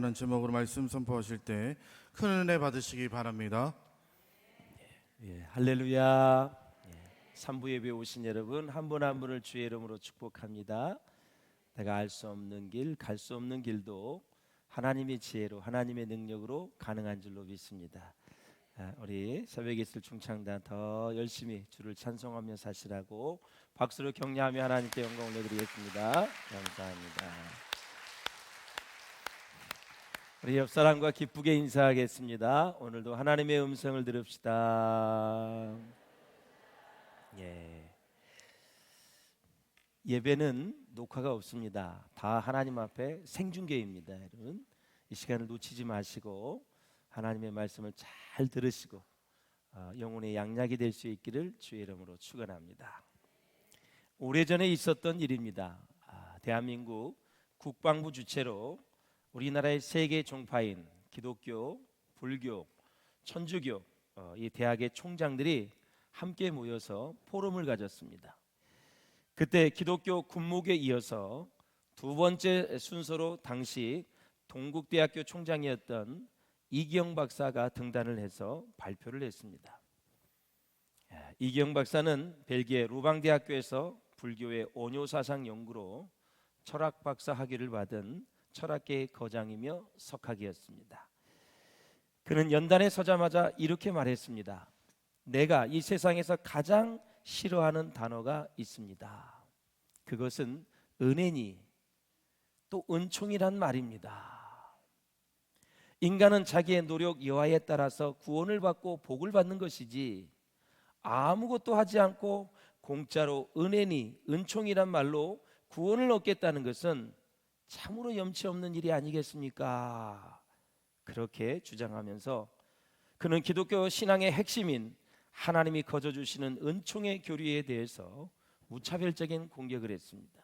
라는 제목으로 말씀 선포하실 때 큰 은혜 받으시기 바랍니다. 예, 할렐루야. 3부 예배 오신 여러분 한 분 한 분을 주의 이름으로 축복합니다. 내가 알 수 없는 길, 갈 수 없는 길도 하나님의 지혜로, 하나님의 능력으로 가능한 줄로 믿습니다. 우리 새벽에 있을 중창단 더 열심히 주를 찬송하며 사시라고 박수로 격려하며 하나님께 영광 올려드리겠습니다. 감사합니다. 우리 옆 사람과 기쁘게 인사하겠습니다. 오늘도 하나님의 음성을 들읍시다. 예배는 녹화가 없습니다. 다 하나님 앞에 생중계입니다. 여러분 이 시간을 놓치지 마시고 하나님의 말씀을 잘 들으시고 영혼의 양약이 될 수 있기를 주의 이름으로 축원합니다. 오래전에 있었던 일입니다. 대한민국 국방부 주최로 우리나라의 세계 종파인 기독교, 불교, 천주교 이 대학의 총장들이 함께 모여서 포럼을 가졌습니다. 그때 기독교 군목에 이어서 두 번째 순서로 당시 동국대학교 총장이었던 이기영 박사가 등단을 해서 발표를 했습니다. 이기영 박사는 벨기에 루방대학교에서 불교의 온효사상 연구로 철학 박사 학위를 받은 철학계의 거장이며 석학이었습니다. 그는 연단에 서자마자 이렇게 말했습니다. 내가 이 세상에서 가장 싫어하는 단어가 있습니다. 그것은 은혜니 또 은총이란 말입니다. 인간은 자기의 노력 여하에 따라서 구원을 받고 복을 받는 것이지 아무것도 하지 않고 공짜로 은혜니 은총이란 말로 구원을 얻겠다는 것은 참으로 염치 없는 일이 아니겠습니까? 그렇게 주장하면서 그는 기독교 신앙의 핵심인 하나님이 거저 주시는 은총의 교리에 대해서 무차별적인 공격을 했습니다.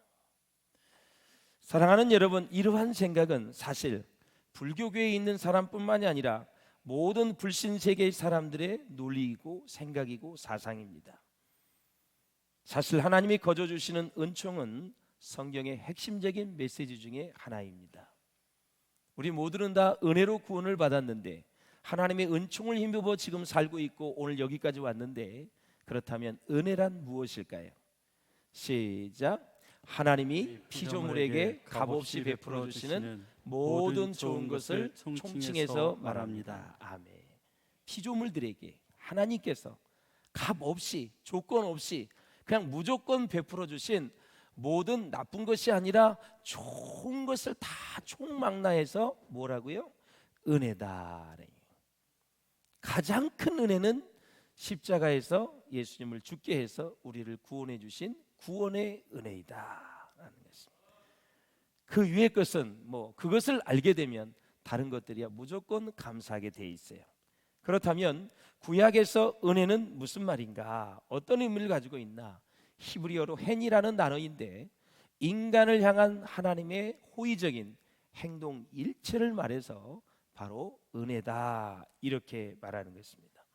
사랑하는 여러분, 이러한 생각은 사실 불교계에 있는 사람뿐만이 아니라 모든 불신 세계의 사람들의 논리이고 생각이고 사상입니다. 사실 하나님이 거저 주시는 은총은 성경의 핵심적인 메시지 중에 하나입니다. 우리 모두는 다 은혜로 구원을 받았는데 하나님의 은총을 힘입어 지금 살고 있고 오늘 여기까지 왔는데 그렇다면 은혜란 무엇일까요? 시작. 하나님이 피조물에게 값없이 베풀어 주시는 모든 좋은 것을 총칭해서 말합니다. 아멘. 피조물들에게 하나님께서 값없이 조건 없이 그냥 무조건 베풀어 주신 모든 나쁜 것이 아니라 좋은 것을 다 총망라해서 뭐라고요? 은혜다. 가장 큰 은혜는 십자가에서 예수님을 죽게 해서 우리를 구원해 주신 구원의 은혜이다라는 것입니다. 그 위의 것은 그것을 알게 되면 다른 것들이야 무조건 감사하게 돼 있어요. 그렇다면 구약에서 은혜는 무슨 말인가? 어떤 의미를 가지고 있나? 히브리어로 헨이라는 단어인데 인간을 향한 하나님의 호의적인 행동 일체를 말해서 바로 은혜다 이렇게 말하는 것입니다.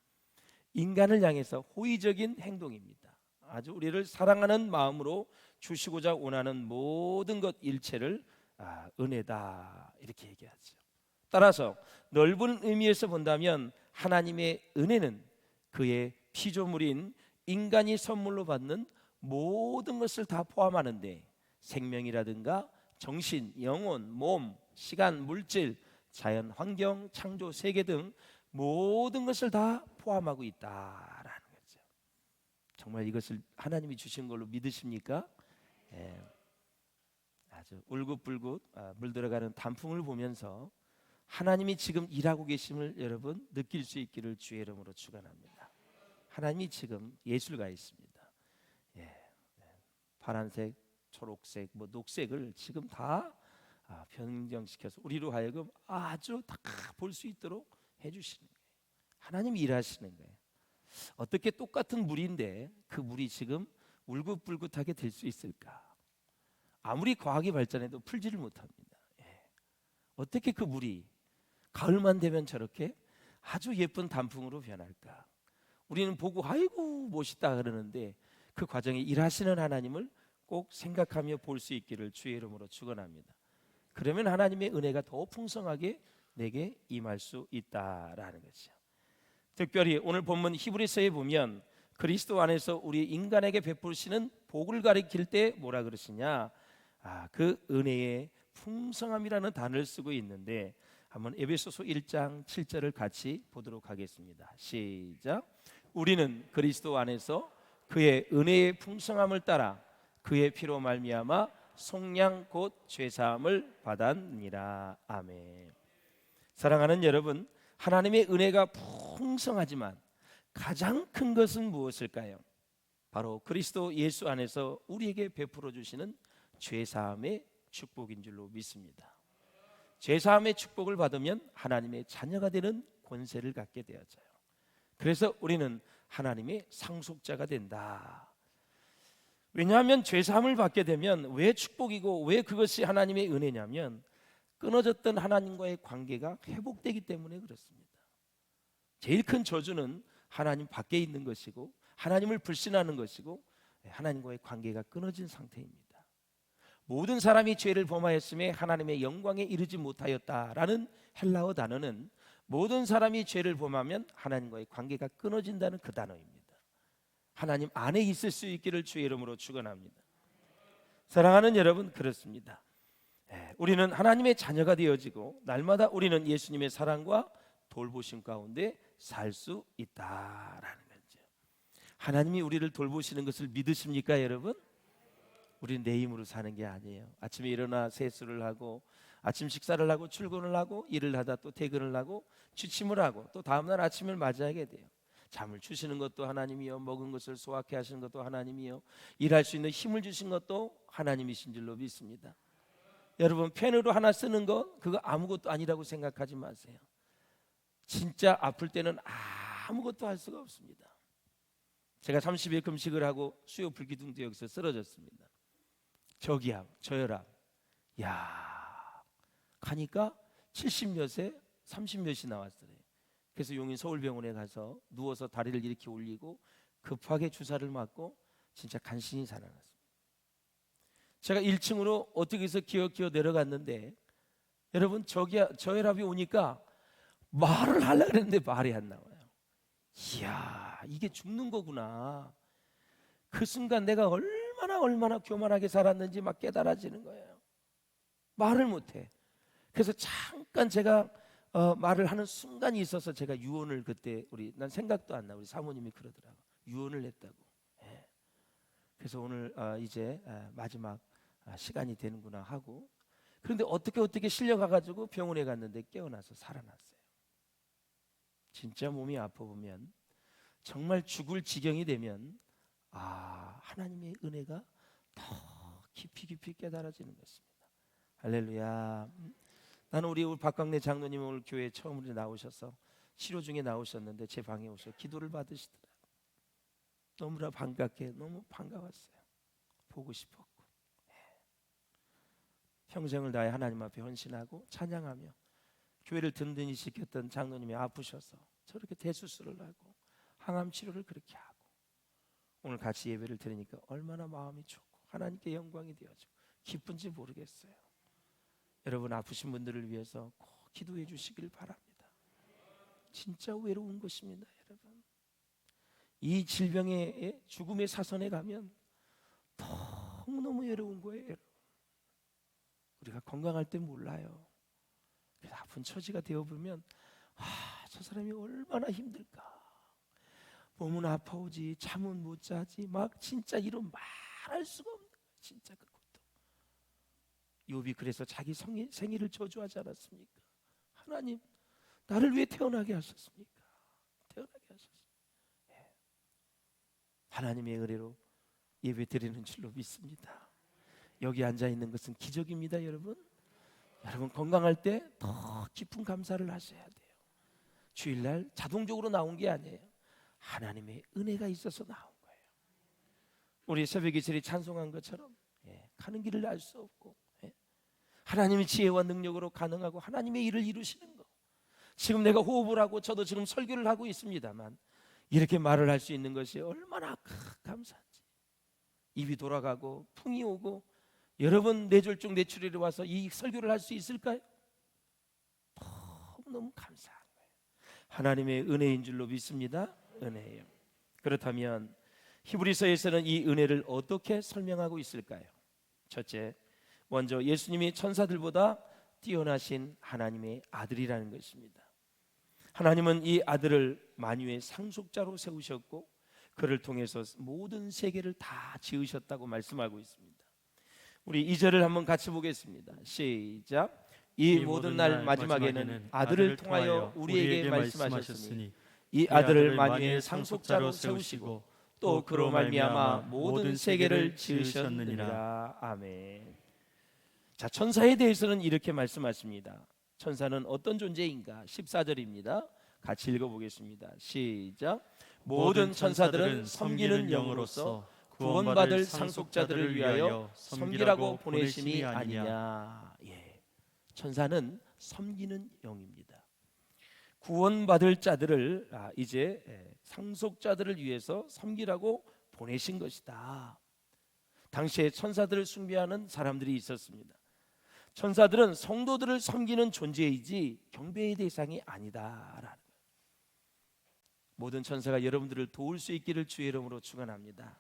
인간을 향해서 호의적인 행동입니다. 아주 우리를 사랑하는 마음으로 주시고자 원하는 모든 것 일체를 은혜다 이렇게 얘기하죠. 따라서 넓은 의미에서 본다면 하나님의 은혜는 그의 피조물인 인간이 선물로 받는 모든 것을 다 포함하는데 생명이라든가 정신, 영혼, 몸, 시간, 물질, 자연, 환경, 창조, 세계 등 모든 것을 다 포함하고 있다라는 거죠. 정말 이것을 하나님이 주신 걸로 믿으십니까? 아주 울긋불긋 물들어가는 단풍을 보면서 하나님이 지금 일하고 계심을 여러분 느낄 수 있기를 주의 이름으로 축원합니다. 하나님이 지금 예술가 있습니다. 파란색, 초록색, 녹색을 지금 다 변경시켜서 우리로 하여금 아주 다 볼 수 있도록 해주시는 거예요. 하나님이 일하시는 거예요. 어떻게 똑같은 물인데 그 물이 지금 울긋불긋하게 될 수 있을까? 아무리 과학이 발전해도 풀지를 못합니다. 어떻게 그 물이 가을만 되면 저렇게 아주 예쁜 단풍으로 변할까? 우리는 보고 아이고 멋있다 그러는데 그 과정에 일하시는 하나님을 꼭 생각하며 볼 수 있기를 주의 이름으로 축원합니다. 그러면 하나님의 은혜가 더 풍성하게 내게 임할 수 있다라는 거죠. 특별히 오늘 본문 히브리서에 보면 그리스도 안에서 우리 인간에게 베푸시는 복을 가리킬 때 뭐라 그러시냐? 그 은혜의 풍성함이라는 단어를 쓰고 있는데 한번 에베소서 1장 7절을 같이 보도록 하겠습니다. 시작. 우리는 그리스도 안에서 그의 은혜의 풍성함을 따라 그의 피로 말미암아 속량 곧 죄사함을 받았느니라. 아멘. 사랑하는 여러분, 하나님의 은혜가 풍성하지만 가장 큰 것은 무엇일까요? 바로 그리스도 예수 안에서 우리에게 베풀어 주시는 죄사함의 축복인 줄로 믿습니다. 죄사함의 축복을 받으면 하나님의 자녀가 되는 권세를 갖게 되어져요. 그래서 우리는 하나님의 상속자가 된다. 왜냐하면 죄사함을 받게 되면 왜 축복이고 왜 그것이 하나님의 은혜냐면 끊어졌던 하나님과의 관계가 회복되기 때문에 그렇습니다. 제일 큰 저주는 하나님 밖에 있는 것이고 하나님을 불신하는 것이고 하나님과의 관계가 끊어진 상태입니다. 모든 사람이 죄를 범하였음에 하나님의 영광에 이르지 못하였다라는 헬라어 단어는 모든 사람이 죄를 범하면 하나님과의 관계가 끊어진다는 그 단어입니다. 하나님 안에 있을 수 있기를 주의 이름으로 축원합니다. 사랑하는 여러분, 그렇습니다. 우리는 하나님의 자녀가 되어지고 날마다 우리는 예수님의 사랑과 돌보심 가운데 살 수 있다라는 거죠. 하나님이 우리를 돌보시는 것을 믿으십니까, 여러분? 우리는 내 힘으로 사는 게 아니에요. 아침에 일어나 세수를 하고 아침 식사를 하고 출근을 하고 일을 하다 또 퇴근을 하고 취침을 하고 또 다음날 아침을 맞이하게 돼요. 잠을 주시는 것도 하나님이요, 먹은 것을 소화케 하시는 것도 하나님이요, 일할 수 있는 힘을 주신 것도 하나님이신 줄로 믿습니다. 여러분, 펜으로 하나 쓰는 거 그거 아무것도 아니라고 생각하지 마세요. 진짜 아플 때는 아무것도 할 수가 없습니다. 제가 30일 금식을 하고 수요 불기둥도 여기서 쓰러졌습니다. 저기압, 저혈압. 야, 가니까 70몇에 30몇이 나왔어요. 그래서 용인 서울병원에 가서 누워서 다리를 이렇게 올리고 급하게 주사를 맞고 진짜 간신히 살아났습니다. 제가 1층으로 어떻게 해서 기어 내려갔는데 여러분, 저혈압이 오니까 말을 하려고 했는데 말이 안 나와요. 이야, 이게 죽는 거구나. 그 순간 내가 얼마나 교만하게 살았는지 막 깨달아지는 거예요. 말을 못해. 그래서 잠깐 제가 말을 하는 순간이 있어서 제가 유언을 그때 난 생각도 안 나. 우리 사모님이 그러더라고. 유언을 했다고. 예. 그래서 오늘 이제 마지막 시간이 되는구나 하고, 그런데 어떻게 실려가가지고 병원에 갔는데 깨어나서 살아났어요. 진짜 몸이 아파 보면 정말 죽을 지경이 되면 하나님의 은혜가 더 깊이 깨달아지는 것입니다. 할렐루야. 나는 우리 박광래 장로님 오늘 교회에 처음으로 나오셔서 치료 중에 나오셨는데 제 방에 오셔서 기도를 받으시더라고요. 너무나 반갑게 너무 반가웠어요. 보고 싶었고 평생을 다해 하나님 앞에 헌신하고 찬양하며 교회를 든든히 지켰던 장로님이 아프셔서 저렇게 대수술을 하고 항암 치료를 그렇게 하고 오늘 같이 예배를 드리니까 얼마나 마음이 좋고 하나님께 영광이 되어지고 기쁜지 모르겠어요. 여러분, 아프신 분들을 위해서 꼭 기도해 주시길 바랍니다. 진짜 외로운 것입니다, 여러분. 이 질병의 죽음의 사선에 가면 너무너무 외로운 거예요, 여러분. 우리가 건강할 때 몰라요. 그래서 아픈 처지가 되어보면 저 사람이 얼마나 힘들까. 몸은 아파오지 잠은 못 자지 막 진짜 이런 말할 수가 없는 거예요. 진짜 그 고통. 욥이 그래서 자기 생일을 저주하지 않았습니까? 하나님, 나를 왜 태어나게 하셨습니까? 태어나게 하셨습니까? 하나님의 은혜로 예배 드리는 줄로 믿습니다. 여기 앉아 있는 것은 기적입니다, 여러분. 여러분, 건강할 때 더 깊은 감사를 하셔야 돼요. 주일날 자동적으로 나온 게 아니에요. 하나님의 은혜가 있어서 나온 거예요. 우리 새벽 이슬이 찬송한 것처럼 가는 길을 알 수 없고 하나님의 지혜와 능력으로 가능하고 하나님의 일을 이루시는 거. 지금 내가 호흡을 하고 저도 지금 설교를 하고 있습니다만 이렇게 말을 할 수 있는 것이 얼마나 감사한지. 입이 돌아가고 풍이 오고 여러분 뇌졸중 뇌출혈이 와서 이 설교를 할 수 있을까요? 너무 감사한 거예요. 하나님의 은혜인 줄로 믿습니다. 은혜예요. 그렇다면 히브리서에서는 이 은혜를 어떻게 설명하고 있을까요? 첫째, 먼저 예수님이 천사들보다 뛰어나신 하나님의 아들이라는 것입니다. 하나님은 이 아들을 만유의 상속자로 세우셨고 그를 통해서 모든 세계를 다 지으셨다고 말씀하고 있습니다. 우리 2절을 한번 같이 보겠습니다. 시작. 이 모든 날 마지막에는 아들을 통하여 우리에게 말씀하셨으니 이 아들을 만유의 상속자로 세우시고 또 그로 말미암아 모든 세계를 지으셨느니라. 아멘. 자, 천사에 대해서는 이렇게 말씀하십니다. 천사는 어떤 존재인가? 14절입니다. 같이 읽어보겠습니다. 시작. 모든 천사들은 섬기는 영으로서 구원받을 상속자들을 위하여 섬기라고 보내심이 아니냐. 예. 천사는 섬기는 영입니다. 구원받을 자들을 이제 상속자들을 위해서 섬기라고 보내신 것이다. 당시에 천사들을 숭배하는 사람들이 있었습니다. 천사들은 성도들을 섬기는 존재이지 경배의 대상이 아니다라는 거예요. 모든 천사가 여러분들을 도울 수 있기를 주의 이름으로 축원합니다.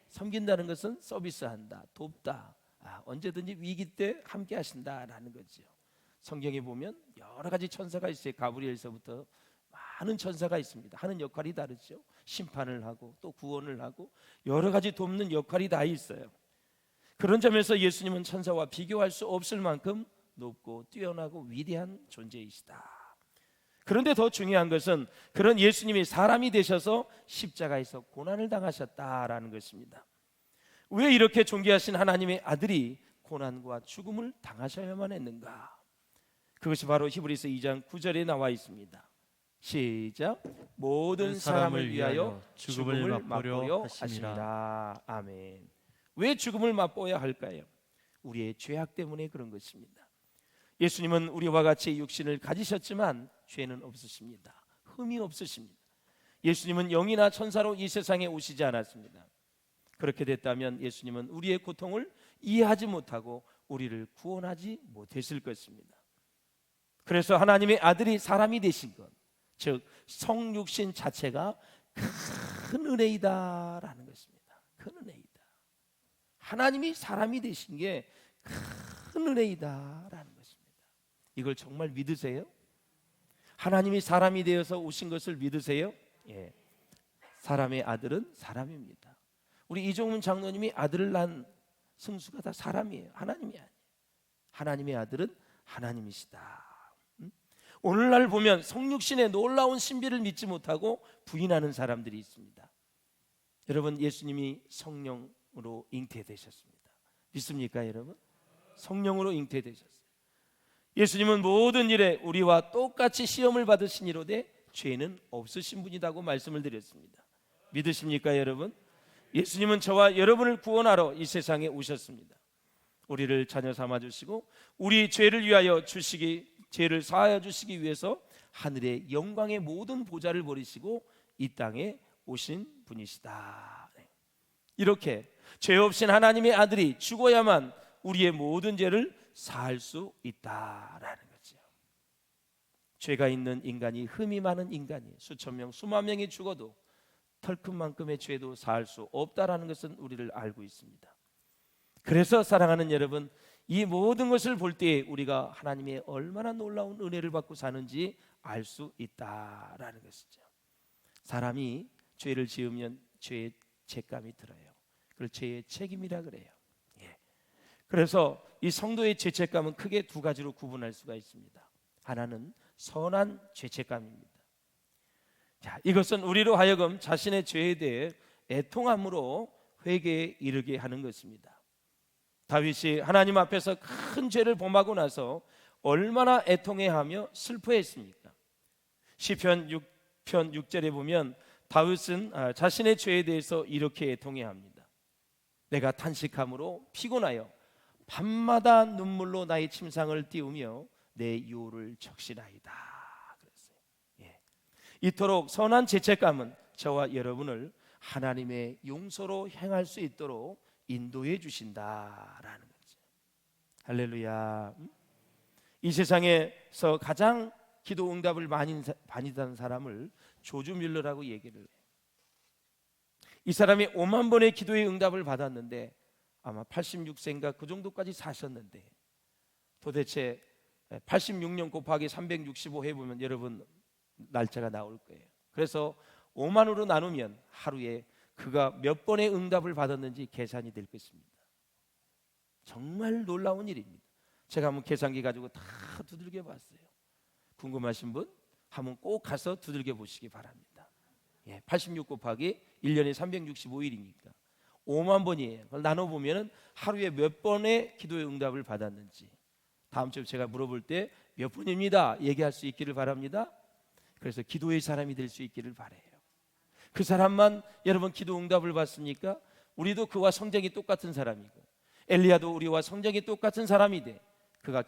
섬긴다는 것은 서비스한다, 돕다, 언제든지 위기 때 함께 하신다라는 거죠. 성경에 보면 여러 가지 천사가 있어요. 가브리엘서부터 많은 천사가 있습니다. 하는 역할이 다르죠. 심판을 하고 또 구원을 하고 여러 가지 돕는 역할이 다 있어요. 그런 점에서 예수님은 천사와 비교할 수 없을 만큼 높고 뛰어나고 위대한 존재이시다. 그런데 더 중요한 것은 그런 예수님이 사람이 되셔서 십자가에서 고난을 당하셨다라는 것입니다. 왜 이렇게 존귀하신 하나님의 아들이 고난과 죽음을 당하셔야만 했는가? 그것이 바로 히브리서 2장 9절에 나와 있습니다. 시작. 모든 사람을 위하여 죽음을 맛보려 하시니라. 아멘. 왜 죽음을 맛보아야 할까요? 우리의 죄악 때문에 그런 것입니다. 예수님은 우리와 같이 육신을 가지셨지만 죄는 없으십니다. 흠이 없으십니다. 예수님은 영이나 천사로 이 세상에 오시지 않았습니다. 그렇게 됐다면 예수님은 우리의 고통을 이해하지 못하고 우리를 구원하지 못했을 것입니다. 그래서 하나님의 아들이 사람이 되신 것, 즉 성육신 자체가 큰 은혜이다라는 것입니다. 큰 은혜이다. 하나님이 사람이 되신 게 큰 은혜이다라는 것입니다. 이걸 정말 믿으세요? 하나님이 사람이 되어서 오신 것을 믿으세요? 예. 사람의 아들은 사람입니다. 우리 이종문 장로님이 아들을 낳은 승수가 다 사람이에요. 하나님이 아니에요. 하나님의 아들은 하나님이시다. 오늘날 보면 성육신의 놀라운 신비를 믿지 못하고 부인하는 사람들이 있습니다. 여러분, 예수님이 성령으로 잉태되셨습니다. 믿습니까, 여러분? 성령으로 잉태되셨어요. 예수님은 모든 일에 우리와 똑같이 시험을 받으신 이로되 죄는 없으신 분이라고 말씀을 드렸습니다. 믿으십니까, 여러분? 예수님은 저와 여러분을 구원하러 이 세상에 오셨습니다. 우리를 자녀 삼아 주시고 우리 죄를 위하여 죄를 사하여 주시기 위해서 하늘의 영광의 모든 보좌를 버리시고 이 땅에 오신 분이시다. 이렇게 죄 없인 하나님의 아들이 죽어야만 우리의 모든 죄를 사할 수 있다라는 거죠. 죄가 있는 인간이, 흠이 많은 인간이 수천 명, 수만 명이 죽어도 털큰만큼의 죄도 사할 수 없다라는 것은 우리를 알고 있습니다. 그래서 사랑하는 여러분, 이 모든 것을 볼 때 우리가 하나님의 얼마나 놀라운 은혜를 받고 사는지 알 수 있다라는 것이죠. 사람이 죄를 지으면 죄의 죄감이 들어요. 그걸 죄의 책임이라 그래요. 예. 그래서 이 성도의 죄책감은 크게 두 가지로 구분할 수가 있습니다. 하나는 선한 죄책감입니다. 자, 이것은 우리로 하여금 자신의 죄에 대해 애통함으로 회개에 이르게 하는 것입니다. 다윗이 하나님 앞에서 큰 죄를 범하고 나서 얼마나 애통해하며 슬퍼했습니까? 시편 6편 6절에 보면 다윗은 자신의 죄에 대해서 이렇게 애통해합니다. 내가 탄식함으로 피곤하여 밤마다 눈물로 나의 침상을 띄우며 내 유호를 적시나이다. 그랬어요. 예. 이토록 선한 죄책감은 저와 여러분을 하나님의 용서로 행할 수 있도록 인도해 주신다라는 거죠. 할렐루야. 이 세상에서 가장 기도 응답을 많이 받은 사람을 조지 뮬러라고 얘기를 해요. 이 사람이 5만 번의 기도의 응답을 받았는데 아마 86세인가 그 정도까지 사셨는데, 도대체 86년 곱하기 365 해보면 여러분 날짜가 나올 거예요. 그래서 5만으로 나누면 하루에 그가 몇 번의 응답을 받았는지 계산이 될 것입니다. 정말 놀라운 일입니다. 제가 한번 계산기 가지고 다 두들겨 봤어요. 궁금하신 분 한번 꼭 가서 두들겨 보시기 바랍니다. 86 곱하기 1년에 365일이니까 5만 번이에요. 그걸 나눠보면 하루에 몇 번의 기도의 응답을 받았는지, 다음 주에 제가 물어볼 때 몇 번입니다 얘기할 수 있기를 바랍니다. 그래서 기도의 사람이 될 수 있기를 바라요. 그 사람만 여러분 기도 응답을 받습니까? 우리도 그와 성정이 똑같은 사람이고, 엘리야도 우리와 성정이 똑같은 사람이 돼. 그가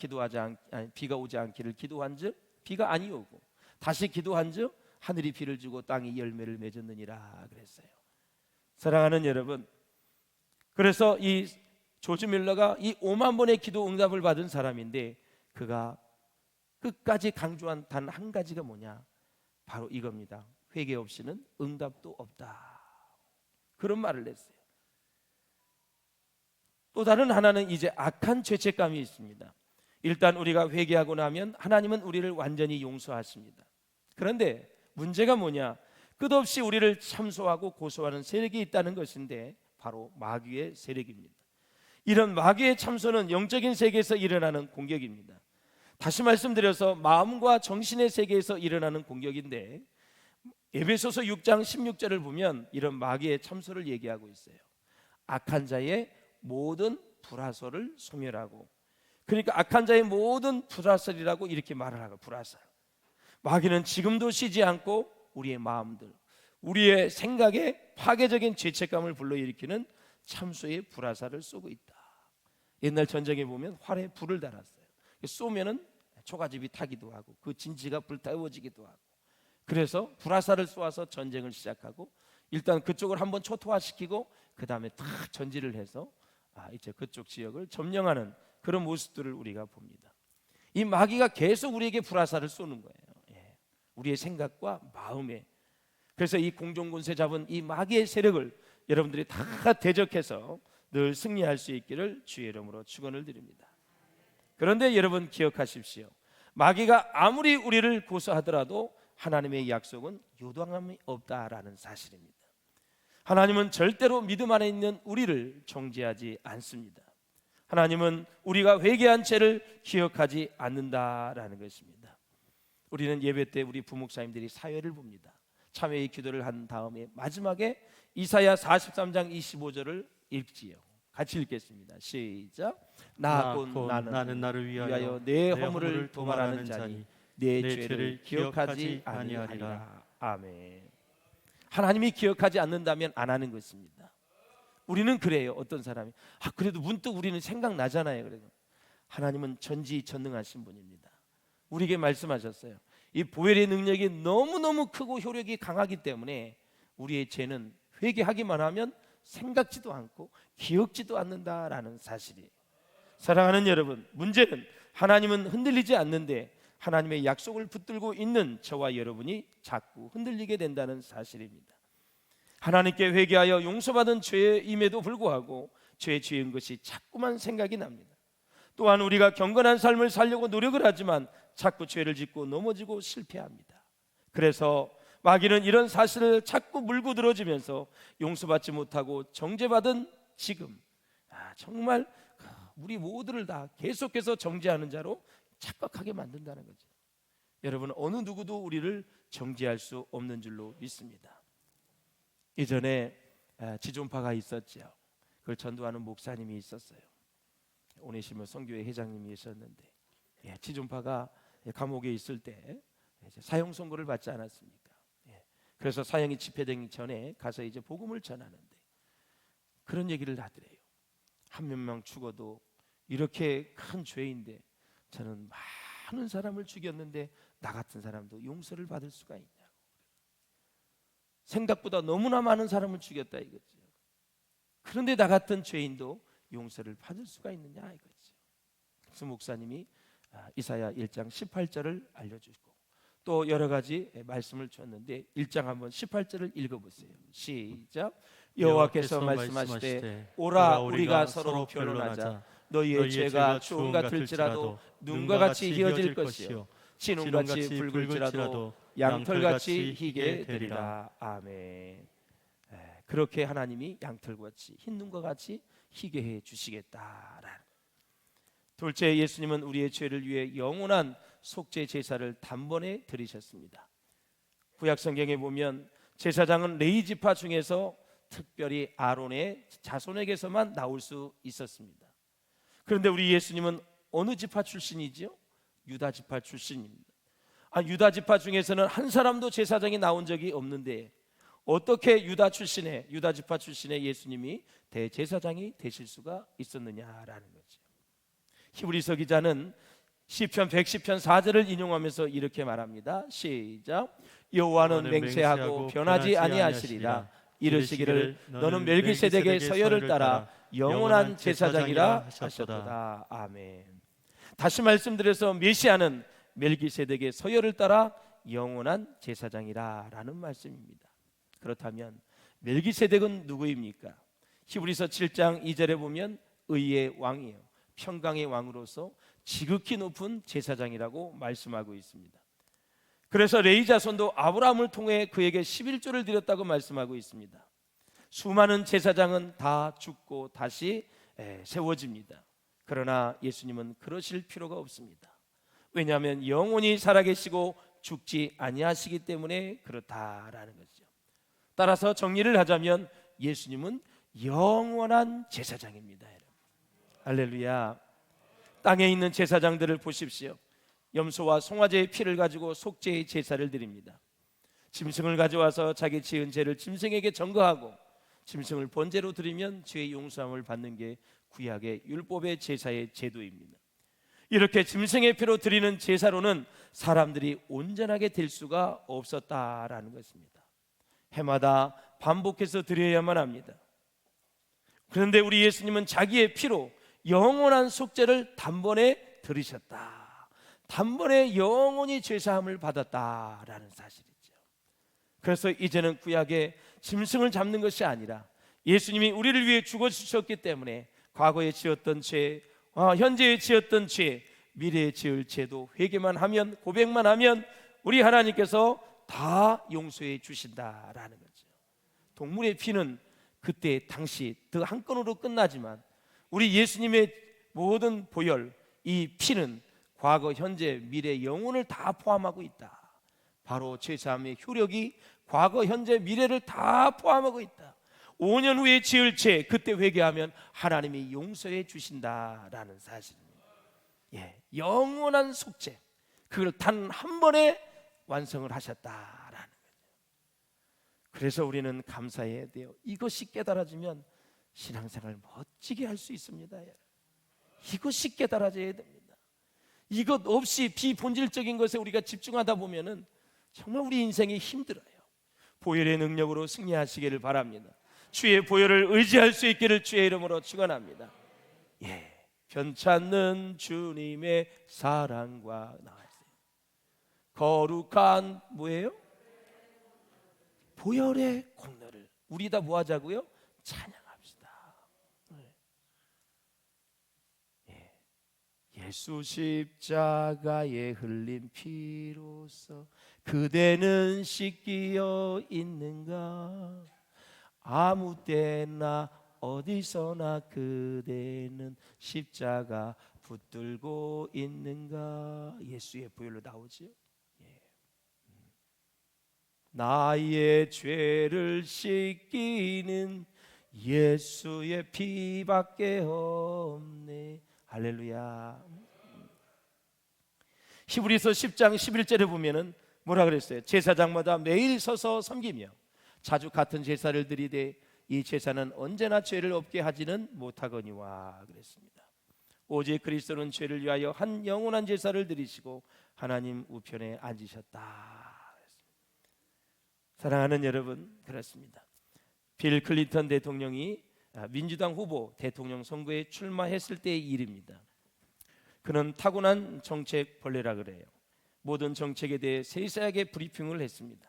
비가 오지 않기를 기도한즉 비가 아니 오고, 다시 기도한즉 하늘이 비를 주고 땅이 열매를 맺었느니라 그랬어요. 사랑하는 여러분, 그래서 이 조지 밀러가 이 5만 번의 기도 응답을 받은 사람인데, 그가 끝까지 강조한 단 한 가지가 뭐냐? 바로 이겁니다. 회개 없이는 응답도 없다. 그런 말을 했어요. 또 다른 하나는 이제 악한 죄책감이 있습니다. 일단 우리가 회개하고 나면 하나님은 우리를 완전히 용서하십니다. 그런데 문제가 뭐냐? 끝없이 우리를 참소하고 고소하는 세력이 있다는 것인데, 바로 마귀의 세력입니다. 이런 마귀의 참소는 영적인 세계에서 일어나는 공격입니다. 다시 말씀드려서 마음과 정신의 세계에서 일어나는 공격인데, 에베소서 6장 16절을 보면 이런 마귀의 참소를 얘기하고 있어요. 악한 자의 모든 불화설을 소멸하고, 그러니까 악한 자의 모든 불화설이라고 이렇게 말을 하고, 불화설. 마귀는 지금도 쉬지 않고 우리의 마음들, 우리의 생각에 파괴적인 죄책감을 불러일으키는 참소의 불화살을 쏘고 있다. 옛날 전쟁에 보면 활에 불을 달았어요. 쏘면은 초가집이 타기도 하고 그 진지가 불타워지기도 하고, 그래서 불화살을 쏘아서 전쟁을 시작하고, 일단 그쪽을 한번 초토화시키고 그 다음에 다 전지를 해서 이제 그쪽 지역을 점령하는 그런 모습들을 우리가 봅니다. 이 마귀가 계속 우리에게 불화살을 쏘는 거예요. 우리의 생각과 마음에. 그래서 이 공중군세 잡은 이 마귀의 세력을 여러분들이 다 대적해서 늘 승리할 수 있기를 주의 이름으로 축원을 드립니다. 그런데 여러분 기억하십시오. 마귀가 아무리 우리를 고소하더라도 하나님의 약속은 요동함이 없다라는 사실입니다. 하나님은 절대로 믿음 안에 있는 우리를 정죄하지 않습니다. 하나님은 우리가 회개한 죄를 기억하지 않는다라는 것입니다. 우리는 예배 때 우리 부목사님들이 사회를 봅니다. 참회의 기도를 한 다음에 마지막에 이사야 43장 25절을 읽지요. 같이 읽겠습니다. 시작. 나는 나를 위하여 내 허물을 도말하는 자니 내 죄를 기억하지 아니하리라. 아멘. 하나님이 기억하지 않는다면 안 하는 것입니다. 우리는 그래요. 어떤 사람이 그래도 문득 우리는 생각나잖아요. 그래도 하나님은 전지전능하신 분입니다. 우리에게 말씀하셨어요. 이 보혈의 능력이 너무너무 크고 효력이 강하기 때문에 우리의 죄는 회개하기만 하면 생각지도 않고 기억지도 않는다라는 사실이에요. 사랑하는 여러분, 문제는 하나님은 흔들리지 않는데 하나님의 약속을 붙들고 있는 저와 여러분이 자꾸 흔들리게 된다는 사실입니다. 하나님께 회개하여 용서받은 죄임에도 불구하고 죄에 지은 것이 자꾸만 생각이 납니다. 또한 우리가 경건한 삶을 살려고 노력을 하지만 자꾸 죄를 짓고 넘어지고 실패합니다. 그래서 마귀는 이런 사실을 자꾸 물고 들어주면서 용서받지 못하고 정죄받은 지금 정말 우리 모두를 다 계속해서 정죄하는 자로 착각하게 만든다는 거죠. 여러분, 어느 누구도 우리를 정죄할 수 없는 줄로 믿습니다. 이전에 지존파가 있었죠. 그걸 전도하는 목사님이 있었어요. 오네시모 선교회 회장님이 있었는데, 지존파가 감옥에 있을 때 사형 선고를 받지 않았습니까? 그래서 사형이 집행되기 전에 가서 이제 복음을 전하는데 그런 얘기를 하더래요. 한 몇 명 죽어도 이렇게 큰 죄인데 저는 많은 사람을 죽였는데 나 같은 사람도 용서를 받을 수가 있냐고. 생각보다 너무나 많은 사람을 죽였다 이거죠. 그런데 나 같은 죄인도 용서를 받을 수가 있느냐 이거죠. 박수 목사님이 이사야 1장 18절을 알려주고 또 여러 가지 말씀을 줬는데 1장 한번 18절을 읽어보세요. 시작. 여호와께서 말씀하시되 오라 우리가 서로 변론하자. 너희의 죄가 주홍 같을지라도 눈과 같이 희어질 것이요 진홍같이 붉을지라도 양털같이 희게 되리라. 아멘. 그렇게 하나님이 양털같이 흰 눈과 같이 희게 해 주시겠다라는. 둘째, 예수님은 우리의 죄를 위해 영원한 속죄 제사를 단번에 드리셨습니다. 구약 성경에 보면 제사장은 레위 지파 중에서 특별히 아론의 자손에게서만 나올 수 있었습니다. 그런데 우리 예수님은 어느 지파 출신이지요? 유다 지파 출신입니다. 유다 지파 중에서는 한 사람도 제사장이 나온 적이 없는데 어떻게 유다 지파 출신의 예수님이 대제사장이 되실 수가 있었느냐라는 거죠. 히브리서 기자는 시편 110편 4절을 인용하면서 이렇게 말합니다. 시작. 여호와는 맹세하고 변하지 아니하시리라. 이르시기를 너는 멜기세덱의 서열을 따라 영원한 제사장이라 하셨도다. 아멘. 다시 말씀드려서 메시아는 멜기세덱의 서열을 따라 영원한 제사장이라라는 말씀입니다. 그렇다면 멜기세덱은 누구입니까? 히브리서 7장 2절에 보면 의의 왕이에요. 평강의 왕으로서 지극히 높은 제사장이라고 말씀하고 있습니다. 그래서 레위 자손도 아브라함을 통해 그에게 11조를 드렸다고 말씀하고 있습니다. 수많은 제사장은 다 죽고 다시 세워집니다. 그러나 예수님은 그러실 필요가 없습니다. 왜냐하면 영원히 살아계시고 죽지 아니하시기 때문에 그렇다라는 거죠. 따라서 정리를 하자면 예수님은 영원한 제사장입니다. 할렐루야. 땅에 있는 제사장들을 보십시오. 염소와 송아지의 피를 가지고 속죄의 제사를 드립니다. 짐승을 가져와서 자기 지은 죄를 짐승에게 전거하고 짐승을 번제로 드리면 죄의 용서함을 받는 게 구약의 율법의 제사의 제도입니다. 이렇게 짐승의 피로 드리는 제사로는 사람들이 온전하게 될 수가 없었다라는 것입니다. 해마다 반복해서 드려야만 합니다. 그런데 우리 예수님은 자기의 피로 영원한 속죄를 단번에 들으셨다. 단번에 영원히 죄사함을 받았다라는 사실이죠. 그래서 이제는 구약의 짐승을 잡는 것이 아니라 예수님이 우리를 위해 죽어주셨기 때문에 과거에 지었던 죄, 현재에 지었던 죄, 미래에 지을 죄도 회개만 하면, 고백만 하면 우리 하나님께서 다 용서해 주신다라는 거죠. 동물의 피는 그때 당시 그 한 건으로 끝나지만 우리 예수님의 모든 보혈, 이 피는 과거, 현재, 미래, 영혼을 다 포함하고 있다. 바로 죄사함의 효력이 과거, 현재, 미래를 다 포함하고 있다. 5년 후에 지을 죄, 그때 회개하면 하나님이 용서해 주신다라는 사실입니다. 영원한 속죄, 그걸 단 한 번에 완성을 하셨다라는 거죠. 그래서 우리는 감사해야 돼요. 이것이 깨달아지면 신앙생활 멋지게 할 수 있습니다. 이것이 깨달아져야 됩니다. 이것 없이 비본질적인 것에 우리가 집중하다 보면은 정말 우리 인생이 힘들어요. 보혈의 능력으로 승리하시기를 바랍니다. 주의 보혈을 의지할 수 있기를 주의 이름으로 축원합니다. 편찮는 주님의 사랑과 나왔어요. 거룩한 뭐예요? 보혈의 공로를 우리 다 뭐 하자고요? 찬양합시다. 예수 십자가에 흘린 피로써 그대는 씻기어 있는가? 아무 때나 어디서나 그대는 십자가 붙들고 있는가? 예수의 보혈로 나오지요. 나의 죄를 씻기는 예수의 피밖에 없네. 할렐루야. 히브리서 10장 11절에 보면은 뭐라 그랬어요? 제사장마다 매일 서서 섬기며 자주 같은 제사를 드리되 이 제사는 언제나 죄를 없게 하지는 못하거니와 그랬습니다. 오직 그리스도는 죄를 위하여 한 영원한 제사를 드리시고 하나님 우편에 앉으셨다. 사랑하는 여러분, 그렇습니다. 빌 클린턴 대통령이 민주당 후보 대통령 선거에 출마했을 때의 일입니다. 그는 타고난 정책 벌레라 그래요. 모든 정책에 대해 세세하게 브리핑을 했습니다.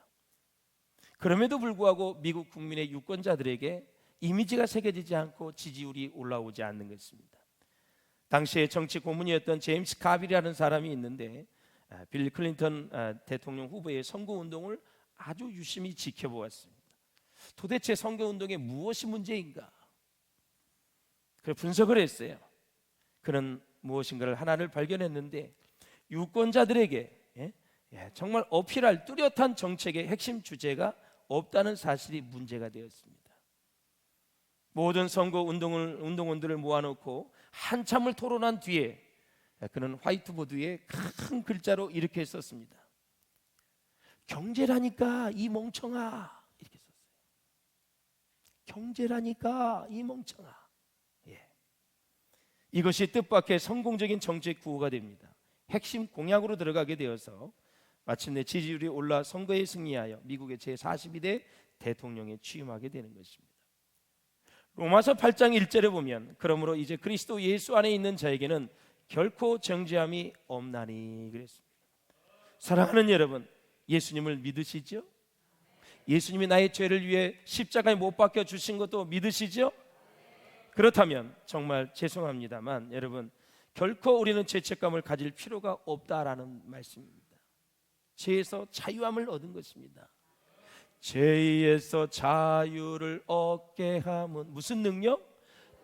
그럼에도 불구하고 미국 국민의 유권자들에게 이미지가 새겨지지 않고 지지율이 올라오지 않는 것입니다. 당시에 정치 고문이었던 제임스 카빌이라는 사람이 있는데 빌 클린턴 대통령 후보의 선거운동을 아주 유심히 지켜보았습니다. 도대체 선거운동에 무엇이 문제인가? 그 분석을 했어요. 그는 무엇인가를 하나를 발견했는데 유권자들에게 정말 어필할 뚜렷한 정책의 핵심 주제가 없다는 사실이 문제가 되었습니다. 모든 선거 운동원들을 모아놓고 한참을 토론한 뒤에 그는 화이트보드에 큰 글자로 이렇게 썼습니다. 경제라니까 이 멍청아, 이렇게 썼어요. 경제라니까 이 멍청아. 이것이 뜻밖의 성공적인 정책 구호가 됩니다. 핵심 공약으로 들어가게 되어서 마침내 지지율이 올라 선거에 승리하여 미국의 제42대 대통령에 취임하게 되는 것입니다. 로마서 8장 1절에 보면 그러므로 이제 그리스도 예수 안에 있는 자에게는 결코 정죄함이 없나니 그랬습니다. 사랑하는 여러분, 예수님을 믿으시죠? 예수님이 나의 죄를 위해 십자가에 못 박혀 주신 것도 믿으시죠? 그렇다면 정말 죄송합니다만 여러분, 결코 우리는 죄책감을 가질 필요가 없다라는 말씀입니다. 죄에서 자유함을 얻은 것입니다. 죄에서 자유를 얻게 함은 무슨 능력?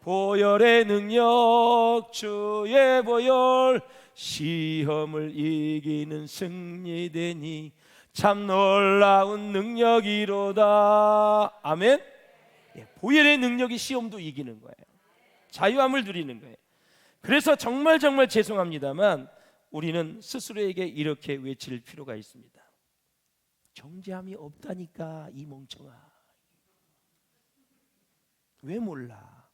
보혈의 능력, 주의 보혈, 시험을 이기는 승리되니 참 놀라운 능력이로다. 아멘. 보혈의 능력이 시험도 이기는 거예요. 자유함을 누리는 거예요. 그래서 정말 죄송합니다만 우리는 스스로에게 이렇게 외칠 필요가 있습니다. 정죄함이 없다니까 이 멍청아. 왜 몰라?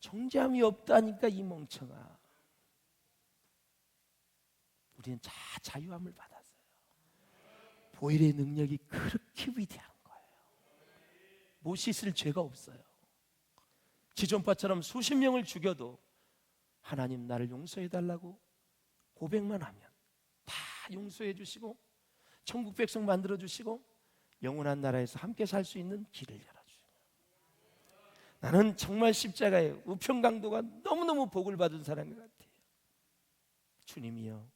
정죄함이 없다니까 이 멍청아. 우리는 자유함을 받았어요. 보혈의 능력이 그렇게 위대한 거예요. 못 씻을 죄가 없어요. 지존파처럼 수십 명을 죽여도 하나님 나를 용서해 달라고 고백만 하면 다 용서해 주시고 천국 백성 만들어 주시고 영원한 나라에서 함께 살 수 있는 길을 열어주세요. 나는 정말 십자가의 우편강도가 너무너무 복을 받은 사람 같아요. 주님이여,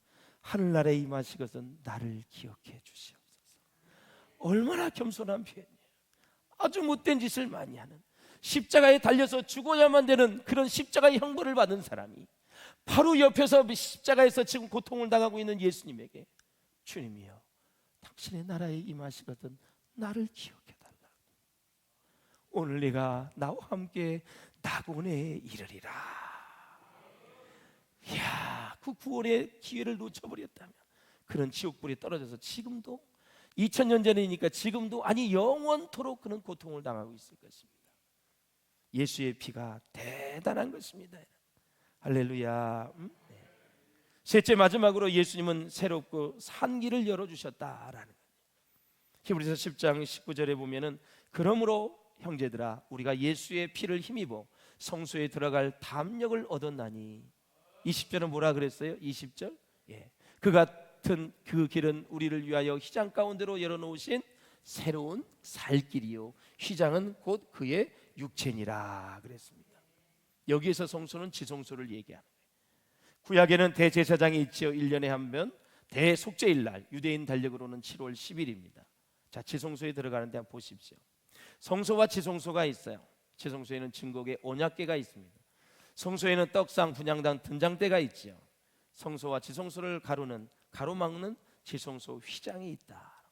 하늘나라에 임하시거든 나를 기억해 주시옵소서. 얼마나 겸손한 표현이에요. 아주 못된 짓을 많이 하는, 십자가에 달려서 죽어야만 되는 그런 십자가의 형벌을 받은 사람이 바로 옆에서 십자가에서 지금 고통을 당하고 있는 예수님에게 주님이여, 당신의 나라에 임하시거든 나를 기억해달라. 오늘 내가 나와 함께 낙원에 이르리라. 이야, 그 구원의 기회를 놓쳐버렸다면 그는 지옥불에 떨어져서 지금도 2000년 전이니까 지금도 아니 영원토록 그는 고통을 당하고 있을 것입니다. 예수의 피가 대단한 것입니다. 할렐루야. 셋째, 마지막으로 예수님은 새롭고 산 길을 열어주셨다라는 거예요. 히브리서 10장 19절에 보면은 그러므로 형제들아 우리가 예수의 피를 힘입어 성소에 들어갈 담력을 얻었나니. 20절은 뭐라 그랬어요? 20절? 그 같은 그 길은 우리를 위하여 휘장 가운데로 열어놓으신 새로운 살 길이요 휘장은 곧 그의 육체니라 그랬습니다. 여기에서 성소는 지성소를 얘기하는 거예요. 구약에는 대제사장이 있지요. 1년에 한 번 대속죄일 날, 유대인 달력으로는 7월 10일입니다. 자, 지성소에 들어가는데 한번 보십시오. 성소와 지성소가 있어요. 지성소에는 증거의 언약궤가 있습니다. 성소에는 떡상, 분향당, 등잔대가 있지요. 성소와 지성소를 가로막는 지성소 휘장이 있다.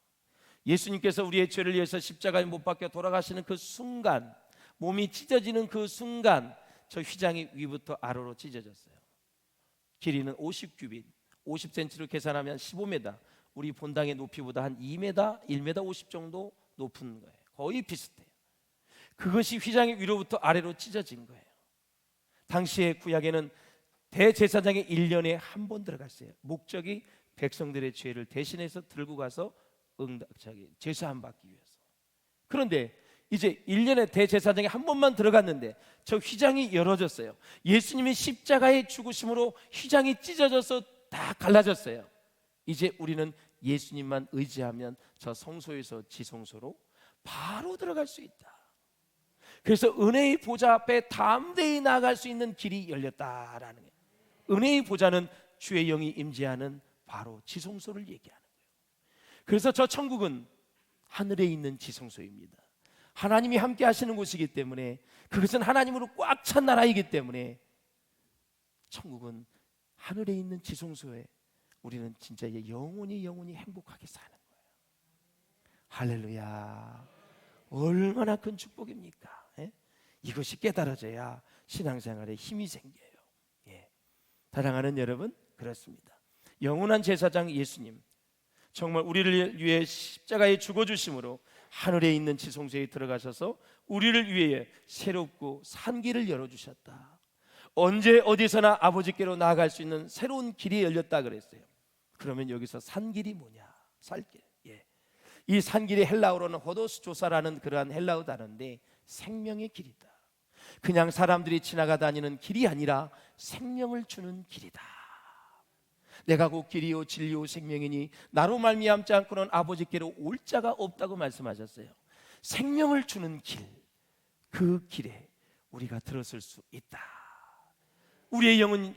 예수님께서 우리의 죄를 위해서 십자가에 못 박혀 돌아가시는 그 순간, 몸이 찢어지는 그 순간 저 휘장이 위부터 아래로 찢어졌어요. 길이는 50규빗, 50cm로 계산하면 15m, 우리 본당의 높이보다 한 2m, 1m 50 정도 높은 거예요. 거의 비슷해요. 그것이 휘장이 위로부터 아래로 찢어진 거예요. 당시의 구약에는 대제사장이 1년에 한 번 들어갔어요. 목적이 백성들의 죄를 대신해서 들고 가서 제사함 받기 위해서. 그런데 이제 1년에 대제사장이 한 번만 들어갔는데 저 휘장이 열어졌어요. 예수님의 십자가의 죽으심으로 휘장이 찢어져서 다 갈라졌어요. 이제 우리는 예수님만 의지하면 저 성소에서 지성소로 바로 들어갈 수 있다. 그래서 은혜의 보좌 앞에 담대히 나아갈 수 있는 길이 열렸다라는 거예요. 은혜의 보좌는 주의 영이 임재하는 바로 지성소를 얘기하는 거예요. 그래서 저 천국은 하늘에 있는 지성소입니다. 하나님이 함께 하시는 곳이기 때문에, 그것은 하나님으로 꽉 찬 나라이기 때문에 천국은 하늘에 있는 지성소에 우리는 진짜 영원히 행복하게 사는 거예요. 할렐루야. 얼마나 큰 축복입니까? 예? 이것이 깨달아져야 신앙생활에 힘이 생겨요. 예. 사랑하는 여러분, 그렇습니다. 영원한 제사장 예수님, 정말 우리를 위해 십자가에 죽어주심으로 하늘에 있는 지성소에 들어가셔서 우리를 위해 새롭고 산 길을 열어주셨다. 언제 어디서나 아버지께로 나아갈 수 있는 새로운 길이 열렸다 그랬어요. 그러면 여기서 산 길이 뭐냐? 살길. 예. 이 산길이 헬라어로는 호도스 조사라는 그러한 헬라어 단어인데 생명의 길이다. 그냥 사람들이 지나가 다니는 길이 아니라 생명을 주는 길이다. 내가 곧 길이요 진리요 생명이니 나로 말미암지 않고는 아버지께로 올 자가 없다고 말씀하셨어요. 생명을 주는 길, 그 길에 우리가 들어설 수 있다. 우리의 영은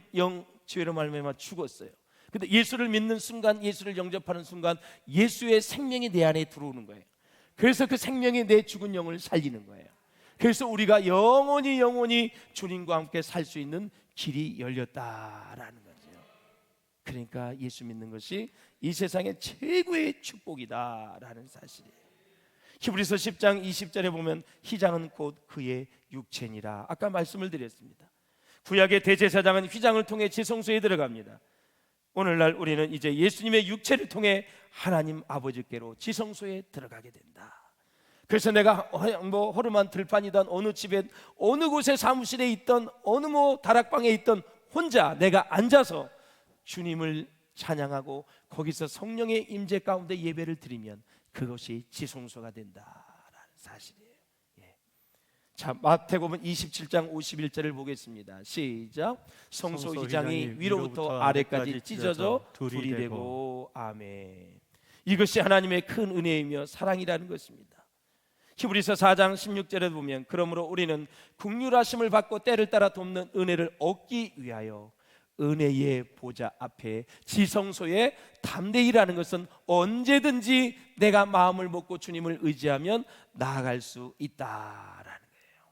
죄로 말미암아 죽었어요. 근데 예수를 믿는 순간, 예수를 영접하는 순간 예수의 생명이 내 안에 들어오는 거예요. 그래서 그 생명이 내 죽은 영을 살리는 거예요. 그래서 우리가 영원히 주님과 함께 살 수 있는 길이 열렸다라는 거죠. 그러니까 예수 믿는 것이 이 세상의 최고의 축복이다라는 사실이에요. 히브리서 10장 20절에 보면 휘장은 곧 그의 육체니라. 아까 말씀을 드렸습니다. 구약의 대제사장은 휘장을 통해 지성소에 들어갑니다. 오늘날 우리는 이제 예수님의 육체를 통해 하나님 아버지께로 지성소에 들어가게 된다. 그래서 내가 허름한 들판이든 어느 집에 어느 곳에 사무실에 있던 어느 다락방에 있던 혼자 내가 앉아서 주님을 찬양하고 거기서 성령의 임재 가운데 예배를 드리면 그것이 지성소가 된다라는 사실이에요. 예. 자, 마태복음 27장 51절을 보겠습니다. 시작. 성소 휘장이 위로부터 아래까지 찢어져 둘이 되고. 아멘. 이것이 하나님의 큰 은혜이며 사랑이라는 것입니다. 히브리서 4장 16절에 보면 그러므로 우리는 긍휼하심을 받고 때를 따라 돕는 은혜를 얻기 위하여 은혜의 보좌 앞에 지성소에 담대히라는 것은 언제든지 내가 마음을 먹고 주님을 의지하면 나아갈 수 있다라는 거예요.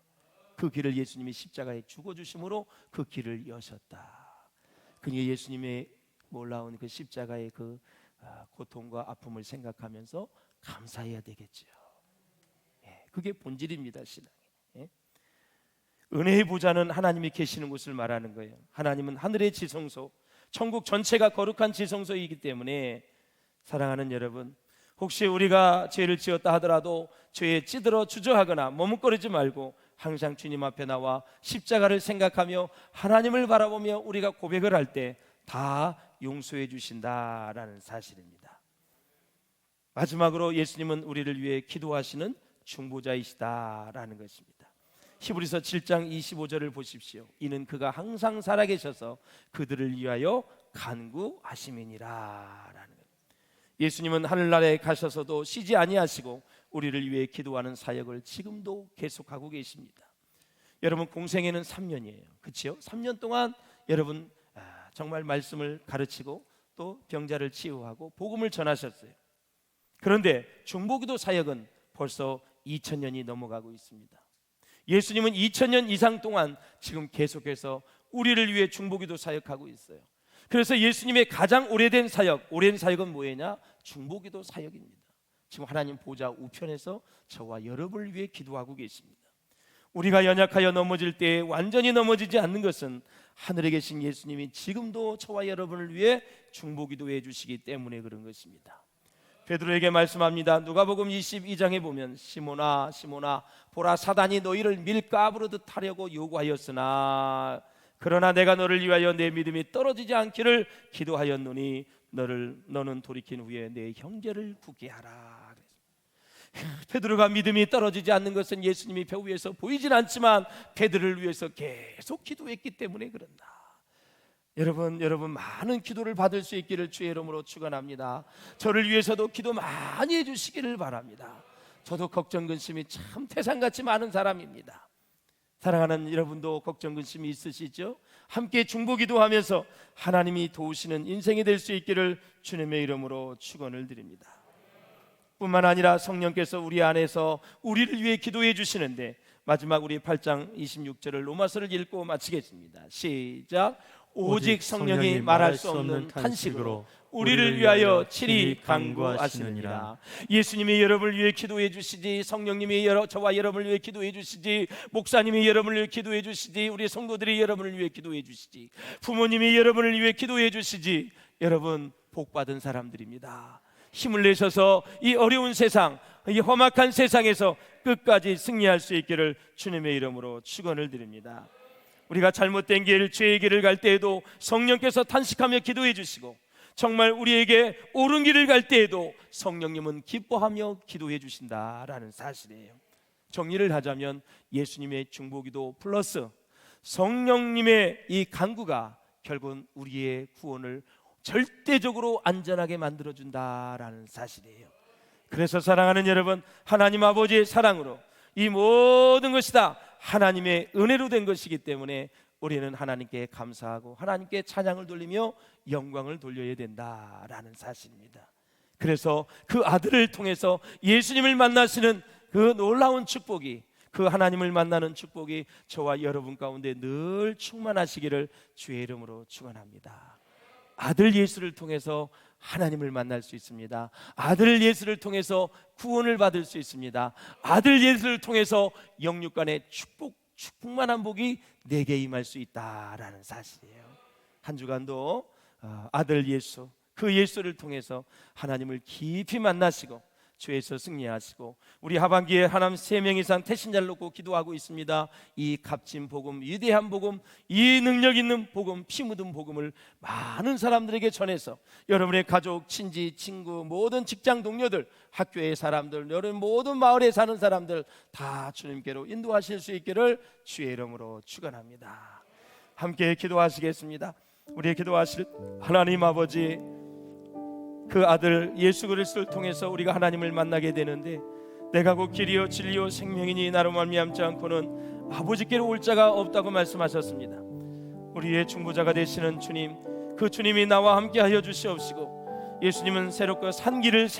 그 길을 예수님이 십자가에 죽어주심으로 그 길을 여셨다. 그러니까 예수님의 놀라운 그 십자가의 그 고통과 아픔을 생각하면서 감사해야 되겠죠. 그게 본질입니다, 신앙이. 예? 은혜의 보좌는 하나님이 계시는 곳을 말하는 거예요. 하나님은 하늘의 지성소, 천국 전체가 거룩한 지성소이기 때문에 사랑하는 여러분, 혹시 우리가 죄를 지었다 하더라도 죄에 찌들어 주저하거나 머뭇거리지 말고 항상 주님 앞에 나와 십자가를 생각하며 하나님을 바라보며 우리가 고백을 할 때 다 용서해 주신다라는 사실입니다. 마지막으로 예수님은 우리를 위해 기도하시는 중보자이시다라는 것입니다. 히브리서 7장 25절을 보십시오. 이는 그가 항상 살아계셔서 그들을 위하여 간구하심이니라 라는 것. 예수님은 하늘나라에 가셔서도 쉬지 아니하시고 우리를 위해 기도하는 사역을 지금도 계속하고 계십니다. 여러분, 공생애는 3년이에요. 그렇죠? 3년 동안 여러분 정말 말씀을 가르치고 또 병자를 치유하고 복음을 전하셨어요. 그런데 중보기도 사역은 벌써 2000년이 넘어가고 있습니다. 예수님은 2000년 이상 동안 지금 계속해서 우리를 위해 중보기도 사역하고 있어요. 그래서 예수님의 가장 오래된 사역은 뭐냐? 중보기도 사역입니다. 지금 하나님 보좌 우편에서 저와 여러분을 위해 기도하고 계십니다. 우리가 연약하여 넘어질 때 완전히 넘어지지 않는 것은 하늘에 계신 예수님이 지금도 저와 여러분을 위해 중보기도해 주시기 때문에 그런 것입니다. 베드로에게 말씀합니다. 누가복음 22장에 보면 시몬아 시몬아 보라 사단이 너희를 밀가부르듯 하려고 요구하였으나 그러나 내가 너를 위하여 내 믿음이 떨어지지 않기를 기도하였노니 너는 돌이킨 후에 내 형제를 구게 하라. 베드로가 믿음이 떨어지지 않는 것은 예수님이 배 위에서 보이진 않지만 베드로를 위해서 계속 기도했기 때문에 그런다. 여러분 많은 기도를 받을 수 있기를 주의 이름으로 축원합니다. 저를 위해서도 기도 많이 해주시기를 바랍니다. 저도 걱정 근심이 참 태산같이 많은 사람입니다. 사랑하는 여러분도 걱정 근심이 있으시죠? 함께 중보기도하면서 하나님이 도우시는 인생이 될 수 있기를 주님의 이름으로 축원을 드립니다. 뿐만 아니라 성령께서 우리 안에서 우리를 위해 기도해 주시는데, 마지막 우리 8장 26절을 로마서를 읽고 마치겠습니다. 시작. 오직 성령이 말할 수 없는 탄식으로 우리를 위하여 친히 간구하시느니라. 예수님이 여러분을 위해 기도해 주시지, 성령님이 저와 여러분을 위해 기도해 주시지, 목사님이 여러분을 위해 기도해 주시지, 우리 성도들이 여러분을 위해 기도해 주시지, 부모님이 여러분을 위해 기도해 주시지. 여러분 복받은 사람들입니다. 힘을 내셔서 이 어려운 세상, 이 험악한 세상에서 끝까지 승리할 수 있기를 주님의 이름으로 축원을 드립니다. 우리가 잘못된 길, 죄의 길을 갈 때에도 성령께서 탄식하며 기도해 주시고, 정말 우리에게 옳은 길을 갈 때에도 성령님은 기뻐하며 기도해 주신다라는 사실이에요. 정리를 하자면 예수님의 중보기도 플러스 성령님의 이 간구가 결국은 우리의 구원을 절대적으로 안전하게 만들어준다라는 사실이에요. 그래서 사랑하는 여러분, 하나님 아버지의 사랑으로 이 모든 것이 다 하나님의 은혜로 된 것이기 때문에 우리는 하나님께 감사하고 하나님께 찬양을 돌리며 영광을 돌려야 된다라는 사실입니다. 그래서 그 아들을 통해서 예수님을 만나시는 그 놀라운 축복이, 그 하나님을 만나는 축복이 저와 여러분 가운데 늘 충만하시기를 주의 이름으로 축원합니다. 아들 예수를 통해서 하나님을 만날 수 있습니다. 아들 예수를 통해서 구원을 받을 수 있습니다. 아들 예수를 통해서 영육간의 충만한 복이 내게 임할 수 있다라는 사실이에요. 한 주간도 아들 예수, 그 예수를 통해서 하나님을 깊이 만나시고 주에서 승리하시고, 우리 하반기에 하나님 3명 이상 태신자를 놓고 기도하고 있습니다. 이 값진 복음, 위대한 복음, 이 능력 있는 복음, 피 묻은 복음을 많은 사람들에게 전해서 여러분의 가족, 친지, 친구, 모든 직장 동료들, 학교의 사람들, 여러분 모든 마을에 사는 사람들 다 주님께로 인도하실 수 있기를 주의 이름으로 축원합니다. 함께 기도하시겠습니다. 우리의 기도하실 하나님 아버지, 그 아들 예수 그리스도를 통해서 우리가 하나님을 만나게 되는데, 내가 곧 길이요 진리요 생명이니 나로 말미암지 않고는 아버지께로 올 자가 없다고 말씀하셨습니다. 우리의 중보자가 되시는 주님, 그 주님이 나와 함께 하여 주시옵시고, 예수님은 새롭고 산 길을